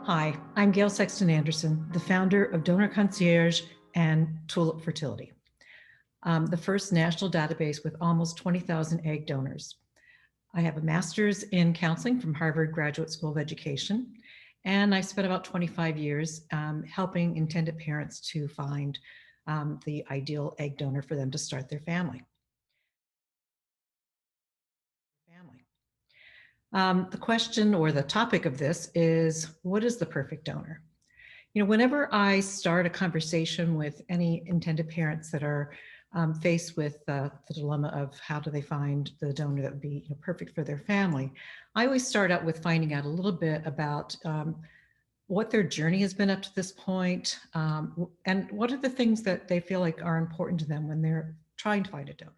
Hi, I'm Gail Sexton Anderson, the founder of Donor Concierge and Tulip Fertility, the first national database with almost 20,000 egg donors. I have a master's in counseling from Harvard Graduate School of Education, and I spent about 25 years helping intended parents to find the ideal egg donor for them to start their family. The question or the topic of this is, what is the perfect donor? Whenever I start a conversation with any intended parents that are faced with the dilemma of how do they find the donor that would be perfect for their family, I always start out with finding out a little bit about what their journey has been up to this point, and what are the things that they feel like are important to them when they're trying to find a donor.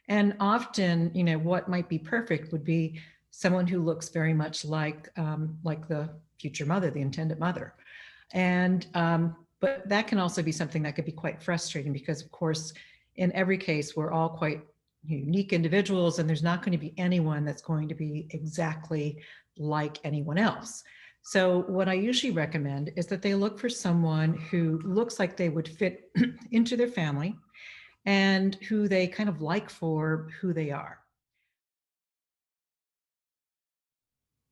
And often, what might be perfect would be someone who looks very much like the future mother, the intended mother. And but that can also be something that could be quite frustrating because, of course, in every case, we're all quite unique individuals, and there's not going to be anyone that's going to be exactly like anyone else. So what I usually recommend is that they look for someone who looks like they would fit into their family and who they kind of like for who they are.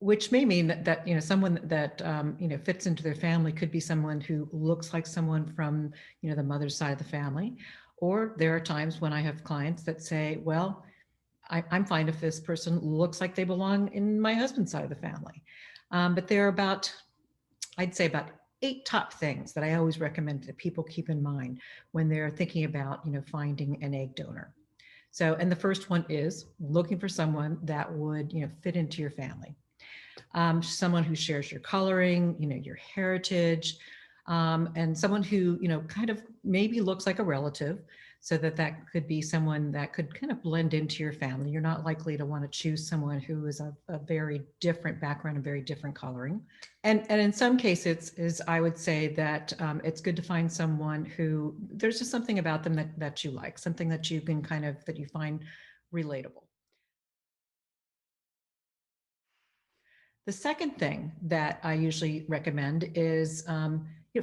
Which may mean that someone that fits into their family could be someone who looks like someone from the mother's side of the family, or there are times when I have clients that say, well, I'm fine if this person looks like they belong in my husband's side of the family. But there are I'd say about 8 top things that I always recommend that people keep in mind when they're thinking about finding an egg donor. So, and the first one is looking for someone that would fit into your family. Someone who shares your coloring, your heritage, and someone who, kind of maybe looks like a relative, so that could be someone that could kind of blend into your family. You're not likely to want to choose someone who is a very different background and very different coloring. And in some cases, I would say that it's good to find someone who there's just something about them that you like, something that you can that you find relatable. The second thing that I usually recommend is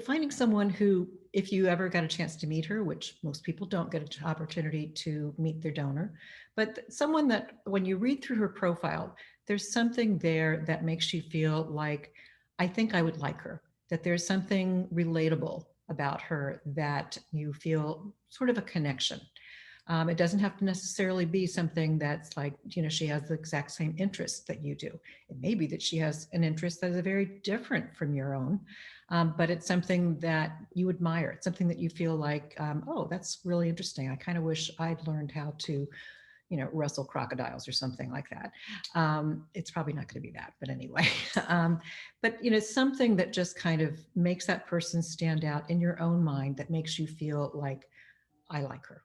finding someone who, if you ever got a chance to meet her, which most people don't get an opportunity to meet their donor, but someone that when you read through her profile, there's something there that makes you feel like, I think I would like her, that there's something relatable about her that you feel sort of a connection. It doesn't have to necessarily be something that's like, she has the exact same interests that you do. It may be that she has an interest that is very different from your own, but it's something that you admire. It's something that you feel like, oh, that's really interesting. I kind of wish I'd learned how to, wrestle crocodiles or something like that. It's probably not going to be that, but anyway. But, something that just kind of makes that person stand out in your own mind, that makes you feel like, I like her.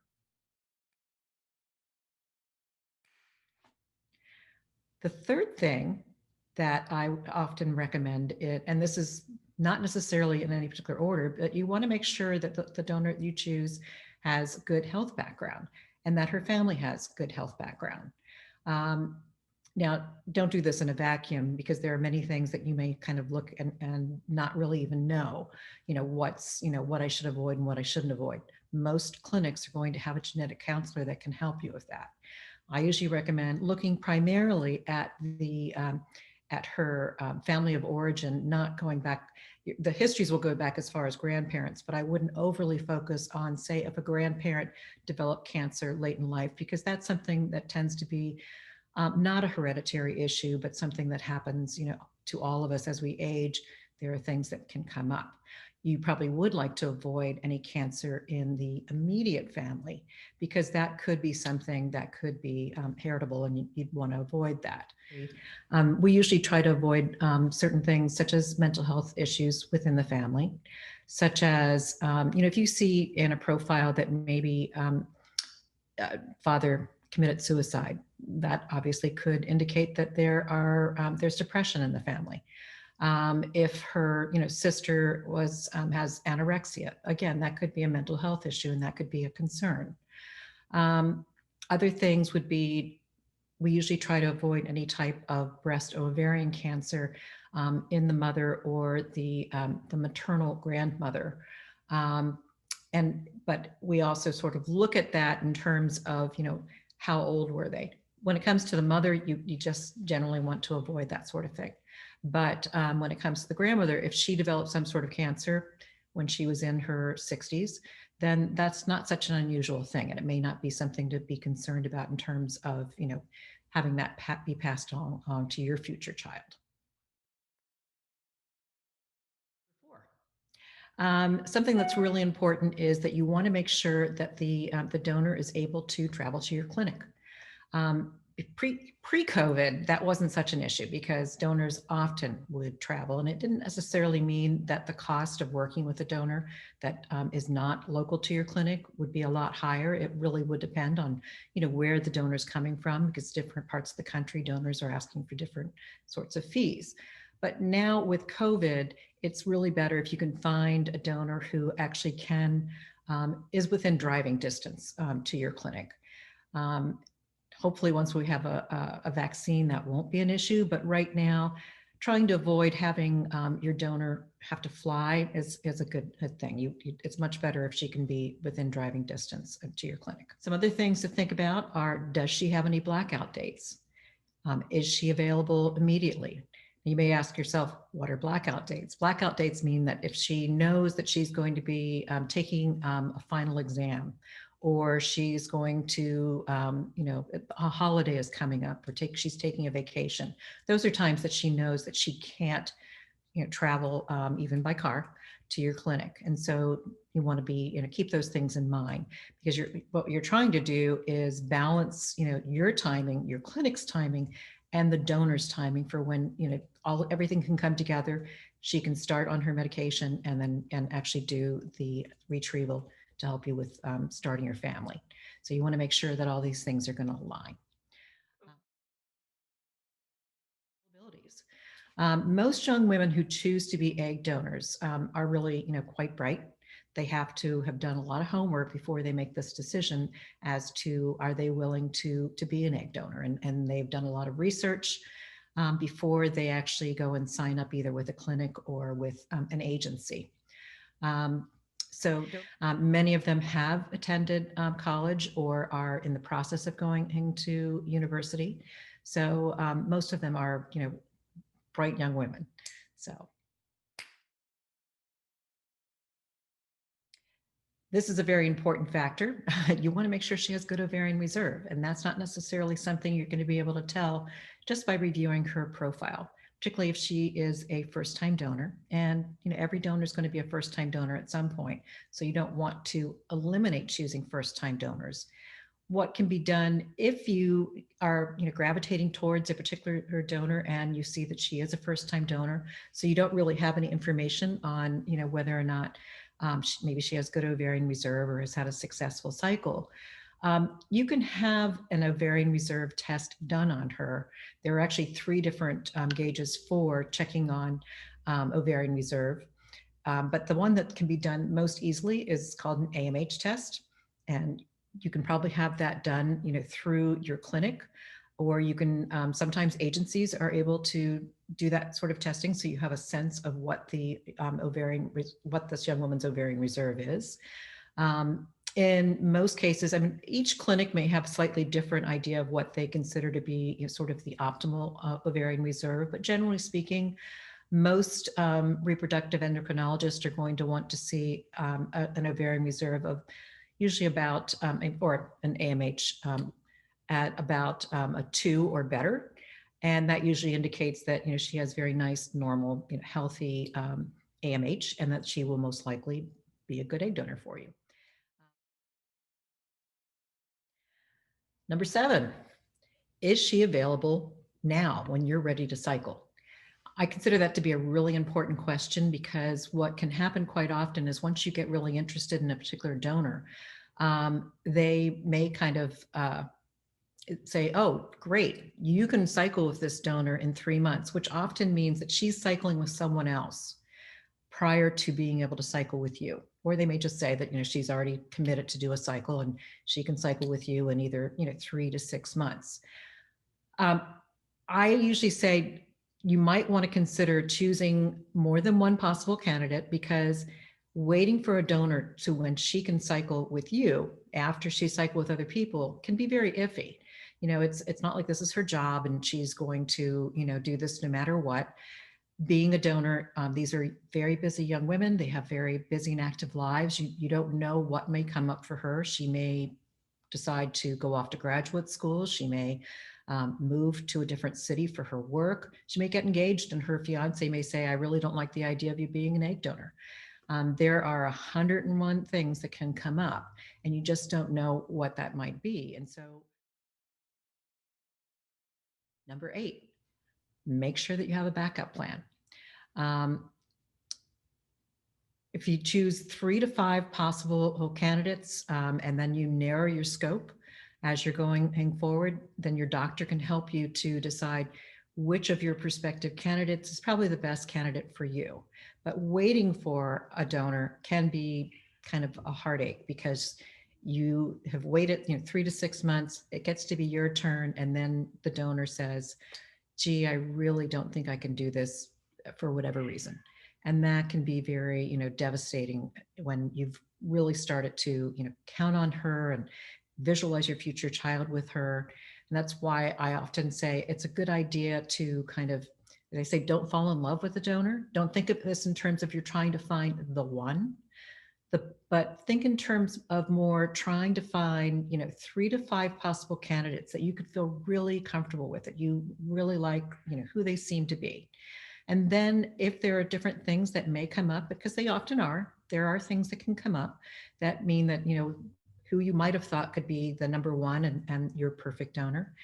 The third thing that I often recommend it, and this is not necessarily in any particular order, but you want to make sure that the donor you choose has good health background and that her family has good health background. Now, don't do this in a vacuum because there are many things that you may kind of look and not really even know, what I should avoid and what I shouldn't avoid. Most clinics are going to have a genetic counselor that can help you with that. I usually recommend looking primarily at her family of origin, not going back. The histories will go back as far as grandparents, but I wouldn't overly focus on, say, if a grandparent developed cancer late in life, because that's something that tends to be not a hereditary issue, but something that happens, to all of us as we age. There are things that can come up. You probably would like to avoid any cancer in the immediate family because that could be something that could be heritable, and you'd want to avoid that. We usually try to avoid certain things such as mental health issues within the family, such as, if you see in a profile that maybe father committed suicide, that obviously could indicate that there's depression in the family. If her, sister has anorexia, again, that could be a mental health issue and that could be a concern. Other things would be we usually try to avoid any type of breast or ovarian cancer in the mother or the maternal grandmother. But we also sort of look at that in terms of, how old were they? When it comes to the mother, you just generally want to avoid that sort of thing. But when it comes to the grandmother, if she developed some sort of cancer when she was in her 60s, then that's not such an unusual thing. And it may not be something to be concerned about in terms of, having that be passed on to your future child. Something that's really important is that you want to make sure that the donor is able to travel to your clinic. Pre-COVID, that wasn't such an issue because donors often would travel, and it didn't necessarily mean that the cost of working with a donor that is not local to your clinic would be a lot higher. It really would depend on, where the donor is coming from, because different parts of the country, donors are asking for different sorts of fees. But now with COVID, it's really better if you can find a donor who actually is within driving distance to your clinic. Hopefully once we have a vaccine, that won't be an issue, but right now, trying to avoid having your donor have to fly is a good thing. It's much better if she can be within driving distance to your clinic. Some other things to think about are, does she have any blackout dates? Is she available immediately? You may ask yourself, what are blackout dates? Blackout dates mean that if she knows that she's going to be taking a final exam, or she's going to, a holiday is coming up, or she's taking a vacation. Those are times that she knows that she can't, travel even by car to your clinic. And so you want to be, keep those things in mind, because what you're trying to do is balance, your timing, your clinic's timing, and the donor's timing for when, everything can come together. She can start on her medication and actually do the retrieval to help you with starting your family. So you want to make sure that all these things are going to align. Abilities. Most young women who choose to be egg donors are really, quite bright. They have to have done a lot of homework before they make this decision as to, are they willing to be an egg donor? And they've done a lot of research before they actually go and sign up either with a clinic or with an agency. So many of them have attended college or are in the process of going into university. So most of them are, bright young women. So this is a very important factor. You want to make sure she has good ovarian reserve, and that's not necessarily something you're going to be able to tell just by reviewing her profile, particularly if she is a first-time donor. And every donor is going to be a first-time donor at some point, so you don't want to eliminate choosing first-time donors. What can be done if you are gravitating towards a particular donor and you see that she is a first-time donor, so you don't really have any information on whether or not maybe she has good ovarian reserve or has had a successful cycle. You can have an ovarian reserve test done on her. There are actually 3 different gauges for checking on ovarian reserve. But the one that can be done most easily is called an AMH test. And you can probably have that done, through your clinic, or you can, sometimes agencies are able to do that sort of testing. So you have a sense of what the what this young woman's ovarian reserve is. In most cases, I mean, each clinic may have a slightly different idea of what they consider to be sort of the optimal ovarian reserve, but generally speaking, most reproductive endocrinologists are going to want to see an ovarian reserve of usually about, or an AMH at about a 2 or better. And that usually indicates that, she has very nice, normal, healthy AMH, and that she will most likely be a good egg donor for you. Number 7, is she available now when you're ready to cycle? I consider that to be a really important question, because what can happen quite often is once you get really interested in a particular donor, they may kind of say, oh, great, you can cycle with this donor in 3 months, which often means that she's cycling with someone else prior to being able to cycle with you. Or they may just say that, she's already committed to do a cycle and she can cycle with you in either, 3 to 6 months. Um, I usually say you might want to consider choosing more than one possible candidate, because waiting for a donor to when she can cycle with you after she cycled with other people can be very iffy. It's not like this is her job and she's going to, do this no matter what. Being a donor, these are very busy young women. They have very busy and active lives. You don't know what may come up for her. She may decide to go off to graduate school. She may move to a different city for her work. She may get engaged and her fiance may say, I really don't like the idea of you being an egg donor. There are 101 things that can come up, and you just don't know what that might be. And so, number 8, make sure that you have a backup plan. Um, if you choose 3 to 5 possible candidates, and then you narrow your scope as you're going forward, then your doctor can help you to decide which of your prospective candidates is probably the best candidate for you. But waiting for a donor can be kind of a heartache, because you have waited 3 to 6 months. It gets to be your turn, and then the donor says, gee, I really don't think I can do this for whatever reason. And that can be very, devastating when you've really started to, count on her and visualize your future child with her. And that's why I often say it's a good idea to kind of, they say, don't fall in love with the donor. Don't think of this in terms of you're trying to find the one. But think in terms of more trying to find, 3 to 5 possible candidates that you could feel really comfortable with, that you really like, who they seem to be. And then if there are different things that may come up, because they often are, there are things that can come up that mean that, who you might have thought could be the number one and your perfect donor,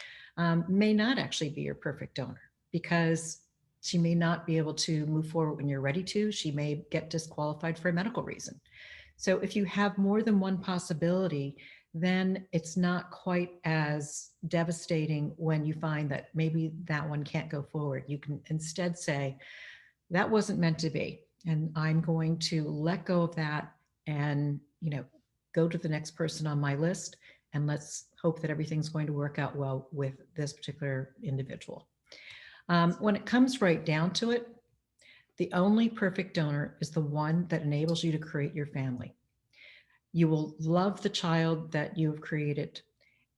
may not actually be your perfect donor, because she may not be able to move forward when you're ready to. She may get disqualified for a medical reason. So if you have more than one possibility, then it's not quite as devastating when you find that maybe that one can't go forward. You can instead say, that wasn't meant to be, and I'm going to let go of that and, go to the next person on my list, and let's hope that everything's going to work out well with this particular individual. When it comes right down to it, the only perfect donor is the one that enables you to create your family. You will love the child that you have created,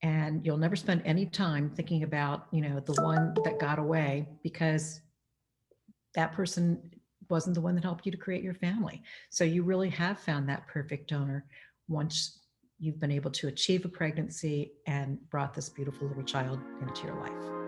and you'll never spend any time thinking about, the one that got away, because that person wasn't the one that helped you to create your family. So you really have found that perfect donor once you've been able to achieve a pregnancy and brought this beautiful little child into your life.